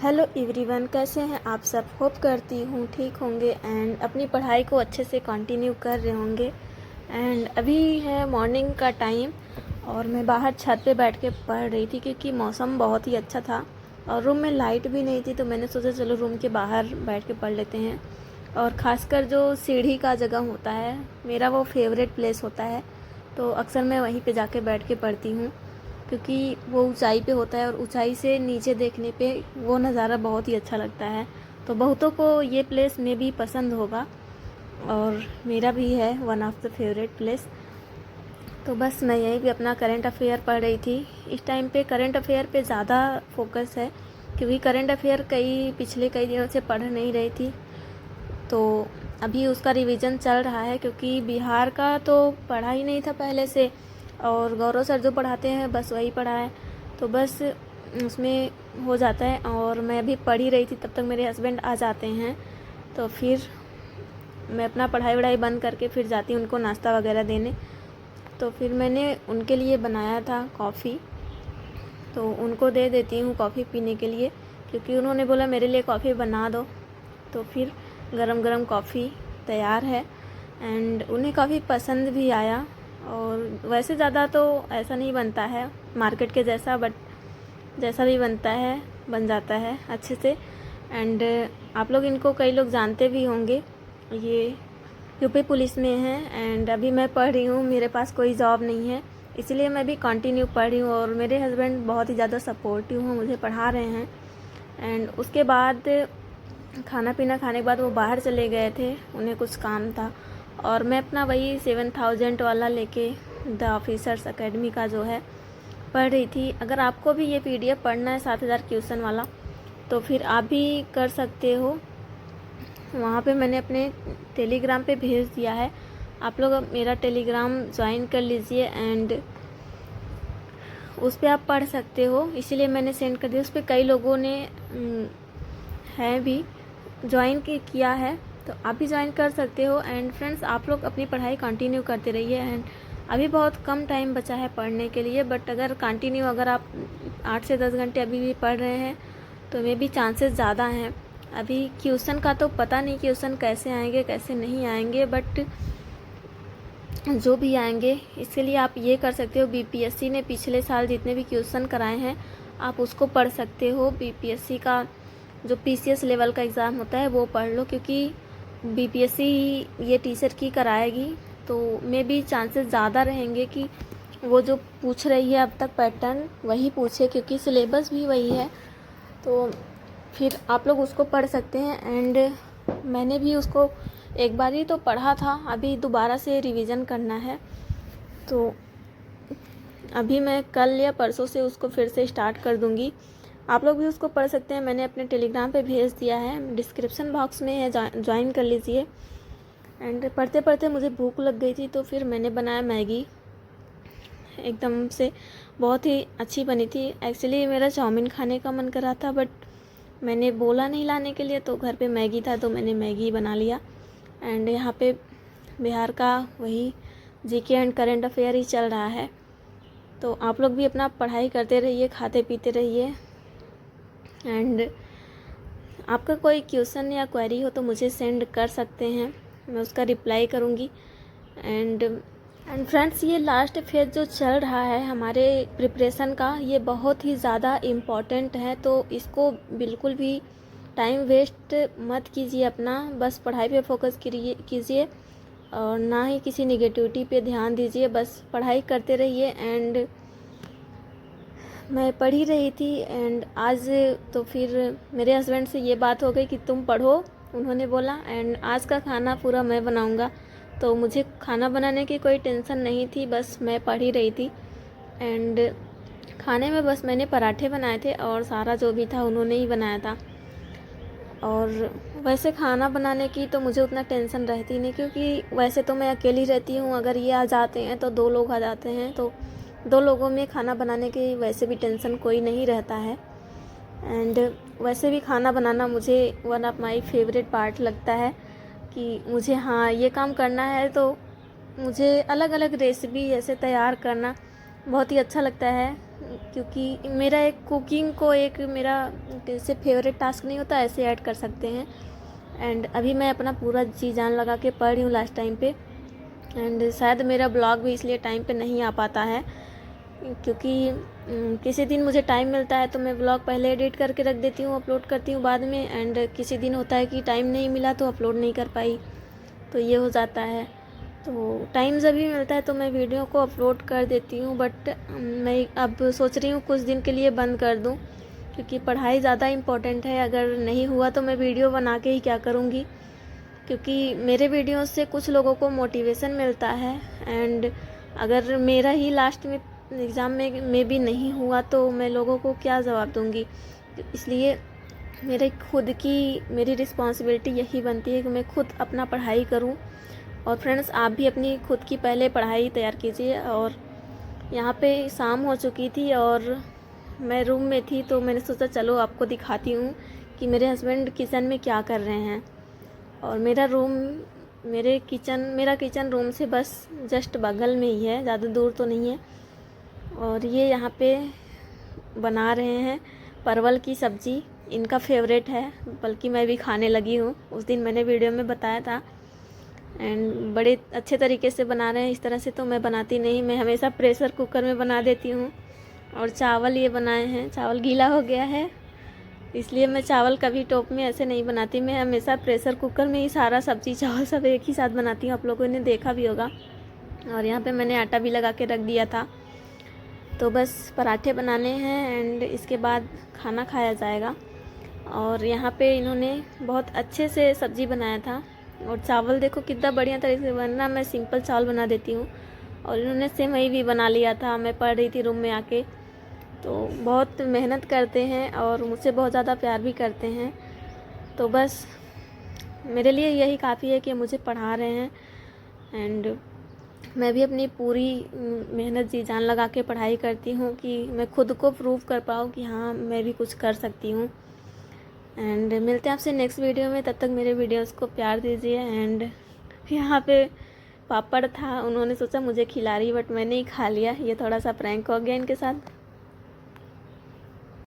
Hello everyone, कैसे हैं आप सब। होप करती हूँ ठीक होंगे एंड अपनी पढ़ाई को अच्छे से कंटिन्यू कर रहे होंगे। एंड अभी है मॉर्निंग का टाइम और मैं बाहर छत पे बैठ के पढ़ रही थी क्योंकि मौसम बहुत ही अच्छा था और रूम में लाइट भी नहीं थी, तो मैंने सोचा चलो रूम के बाहर बैठ के पढ़ लेते हैं। और ख़ासकर जो सीढ़ी का जगह होता है मेरा वो फेवरेट प्लेस होता है, तो अक्सर मैं वहीं पे जाके बैठ के पढ़ती हूँ क्योंकि वो ऊंचाई पे होता है और ऊंचाई से नीचे देखने पे वो नज़ारा बहुत ही अच्छा लगता है। तो बहुतों को ये प्लेस में भी पसंद होगा और मेरा भी है one of the favourite place. तो बस मैं यहीं भी अपना करंट अफेयर पढ़ रही थी। इस टाइम पे करंट अफेयर पे ज़्यादा फोकस है क्योंकि करंट अफेयर पिछले कई दिनों से पढ़ नहीं रही थी, तो अभी उसका रिवीजन चल रहा है क्योंकि बिहार का तो पढ़ा ही नहीं था पहले से और गौरव सर जो पढ़ाते हैं बस वही पढ़ा है, तो बस उसमें हो जाता है। और मैं अभी पढ़ ही रही थी, तब तक मेरे हस्बैंड आ जाते हैं, तो फिर मैं अपना पढ़ाई वढ़ाई बंद करके फिर जाती हूँ उनको नाश्ता वगैरह देने। तो फिर मैंने उनके लिए बनाया था कॉफ़ी, तो उनको दे देती हूँ कॉफ़ी पीने के लिए क्योंकि उन्होंने बोला मेरे लिए कॉफ़ी बना दो। तो फिर गरम गरम कॉफ़ी तैयार है एंड उन्हें काफ़ी पसंद भी आया। और वैसे ज़्यादा तो ऐसा नहीं बनता है मार्केट के जैसा, बट जैसा भी बनता है बन जाता है अच्छे से। एंड आप लोग इनको कई लोग जानते भी होंगे, ये यूपी पुलिस में है एंड अभी मैं पढ़ रही हूँ, मेरे पास कोई जॉब नहीं है इसलिए मैं भी कंटिन्यू पढ़ रही हूँ और मेरे हस्बैंड बहुत ही ज़्यादा सपोर्टिव हैं, मुझे पढ़ा रहे हैं। एंड उसके बाद खाना पीना खाने के बाद वो बाहर चले गए थे, उन्हें कुछ काम था और मैं अपना वही 7000 वाला लेके द ऑफिसर्स अकेडमी का जो है पढ़ रही थी। अगर आपको भी ये पीडीएफ पढ़ना है 7000 क्वेश्चन वाला तो फिर आप भी कर सकते हो, वहाँ पे मैंने अपने टेलीग्राम पे भेज दिया है। आप लोग मेरा टेलीग्राम ज्वाइन कर लीजिए एंड उस पर आप पढ़ सकते हो, इसीलिए मैंने सेंड कर दिया। उस पर कई लोगों ने है भी ज्वाइन किया है, तो आप भी ज्वाइन कर सकते हो। एंड फ्रेंड्स, आप लोग अपनी पढ़ाई कंटिन्यू करते रहिए एंड अभी बहुत कम टाइम बचा है पढ़ने के लिए, बट अगर कंटिन्यू अगर आप 8 से 10 घंटे अभी भी पढ़ रहे हैं तो मे भी चांसेस ज़्यादा हैं। अभी क्वेश्चन का तो पता नहीं क्वेश्चन कैसे आएंगे कैसे नहीं आएंगे, बट जो भी आएंगे इसके लिए आप ये कर सकते हो, बीपीएससी ने पिछले साल जितने भी क्वेश्चन कराए हैं आप उसको पढ़ सकते हो। बीपीएससी का जो पीसीएस लेवल का एग्ज़ाम होता है वो पढ़ लो क्योंकि बीपीएससी ये टीचर की कराएगी, तो मे भी चांसेस ज़्यादा रहेंगे कि वो जो पूछ रही है अब तक पैटर्न वही पूछे क्योंकि सिलेबस भी वही है, तो फिर आप लोग उसको पढ़ सकते हैं। एंड मैंने भी उसको एक बार ही तो पढ़ा था, अभी दोबारा से रिवीजन करना है, तो अभी मैं कल या परसों से उसको फिर से स्टार्ट कर दूँगी। आप लोग भी उसको पढ़ सकते हैं, मैंने अपने टेलीग्राम पे भेज दिया है, डिस्क्रिप्शन बॉक्स में है, ज्वाइन कर लीजिए। एंड पढ़ते पढ़ते मुझे भूख लग गई थी तो फिर मैंने बनाया मैगी, एकदम से बहुत ही अच्छी बनी थी। एक्चुअली मेरा चाउमीन खाने का मन कर रहा था बट मैंने बोला नहीं लाने के लिए, तो घर पे मैगी था तो मैंने मैगी बना लिया। एंड यहाँ पे बिहार का वही जीके एंड करंट अफेयर ही चल रहा है, तो आप लोग भी अपना पढ़ाई करते रहिए, खाते पीते रहिए। एंड आपका कोई क्वेश्चन या क्वेरी हो तो मुझे सेंड कर सकते हैं, मैं उसका रिप्लाई करूँगी। एंड फ्रेंड्स, ये लास्ट फेज जो चल रहा है हमारे प्रिपरेशन का ये बहुत ही ज़्यादा इम्पॉर्टेंट है, तो इसको बिल्कुल भी टाइम वेस्ट मत कीजिए अपना, बस पढ़ाई पे फोकस कीजिए और ना ही किसी नेगेटिविटी पे ध्यान दीजिए, बस पढ़ाई करते रहिए। एंड मैं पढ़ ही रही थी एंड आज तो फिर मेरे हस्बैंड से ये बात हो गई कि तुम पढ़ो, उन्होंने बोला। एंड आज का खाना पूरा मैं बनाऊंगा, तो मुझे खाना बनाने की कोई टेंशन नहीं थी, बस मैं पढ़ ही रही थी। एंड खाने में बस मैंने पराठे बनाए थे और सारा जो भी था उन्होंने ही बनाया था। और वैसे खाना बनाने की तो मुझे उतना टेंशन रहती नहीं क्योंकि वैसे तो मैं अकेली रहती हूँ, अगर ये आ जाते हैं तो 2 लोग आ जाते हैं, तो 2 लोगों में खाना बनाने की वैसे भी टेंशन कोई नहीं रहता है। एंड वैसे भी खाना बनाना मुझे one of my favourite part लगता है कि मुझे हाँ ये काम करना है, तो मुझे अलग अलग रेसिपी ऐसे तैयार करना बहुत ही अच्छा लगता है। क्योंकि मेरा एक कुकिंग को एक मेरा जैसे फेवरेट टास्क नहीं होता, ऐसे ऐड कर सकते हैं। एंड अभी मैं अपना पूरा जी जान लगा के पढ़ रही हूँ लास्ट टाइम पे। एंड शायद मेरा ब्लॉग भी इसलिए टाइम पे नहीं आ पाता है, क्योंकि किसी दिन मुझे टाइम मिलता है तो मैं ब्लॉग पहले एडिट करके रख देती हूँ, अपलोड करती हूँ बाद में। एंड किसी दिन होता है कि टाइम नहीं मिला तो अपलोड नहीं कर पाई, तो ये हो जाता है। तो टाइम जब भी मिलता है तो मैं वीडियो को अपलोड कर देती हूँ, बट मैं अब सोच रही हूँ कुछ दिन के लिए बंद कर दूँ, क्योंकि पढ़ाई ज़्यादा इम्पोर्टेंट है। अगर नहीं हुआ तो मैं वीडियो बना के ही क्या करूँगी, क्योंकि मेरे वीडियो से कुछ लोगों को मोटिवेशन मिलता है। एंड अगर मेरा ही लास्ट में एग्ज़ाम में भी नहीं हुआ तो मैं लोगों को क्या जवाब दूँगी। इसलिए मेरी रिस्पॉन्सिबिलिटी यही बनती है कि मैं खुद अपना पढ़ाई करूँ। और फ्रेंड्स, आप भी अपनी खुद की पहले पढ़ाई तैयार कीजिए। और यहाँ पे शाम हो चुकी थी और मैं रूम में थी, तो मैंने सोचा चलो आपको दिखाती हूँ कि मेरे हस्बैंड किचन में क्या कर रहे हैं। और मेरा किचन रूम से बस जस्ट बगल में ही है, ज़्यादा दूर तो नहीं है। और ये यहाँ पे बना रहे हैं परवल की सब्ज़ी, इनका फेवरेट है, बल्कि मैं भी खाने लगी हूँ। उस दिन मैंने वीडियो में बताया था। एंड बड़े अच्छे तरीके से बना रहे हैं। इस तरह से तो मैं बनाती नहीं, मैं हमेशा प्रेशर कुकर में बना देती हूँ। और चावल ये बनाए हैं, चावल गीला हो गया है इसलिए मैं चावल कभी टॉप में ऐसे नहीं बनाती, मैं हमेशा प्रेशर कुकर में ही सारा सब्ज़ी चावल सब एक ही साथ बनाती हूँ। आप लोगों ने देखा भी होगा। और यहाँ पे मैंने आटा भी लगा के रख दिया था, तो बस पराठे बनाने हैं एंड इसके बाद खाना खाया जाएगा। और यहाँ पे इन्होंने बहुत अच्छे से सब्ज़ी बनाया था। और चावल देखो कितना बढ़िया तरीके से बनना, मैं सिंपल चावल बना देती हूँ। और इन्होंने सेवई भी बना लिया था, मैं पढ़ रही थी रूम में आके। तो बहुत मेहनत करते हैं और मुझसे बहुत ज़्यादा प्यार भी करते हैं। तो बस मेरे लिए यही काफ़ी है कि मुझे पढ़ा रहे हैं। एंड मैं भी अपनी पूरी मेहनत जी जान लगा के पढ़ाई करती हूँ कि मैं खुद को प्रूव कर पाऊँ कि हाँ मैं भी कुछ कर सकती हूँ। एंड मिलते हैं आपसे नेक्स्ट वीडियो में, तब तक मेरे वीडियोस को प्यार दीजिए। एंड यहाँ पे पापड़ था, उन्होंने सोचा मुझे खिला रही, बट मैंने ही खा लिया। ये थोड़ा सा प्रैंक हो गया इनके साथ।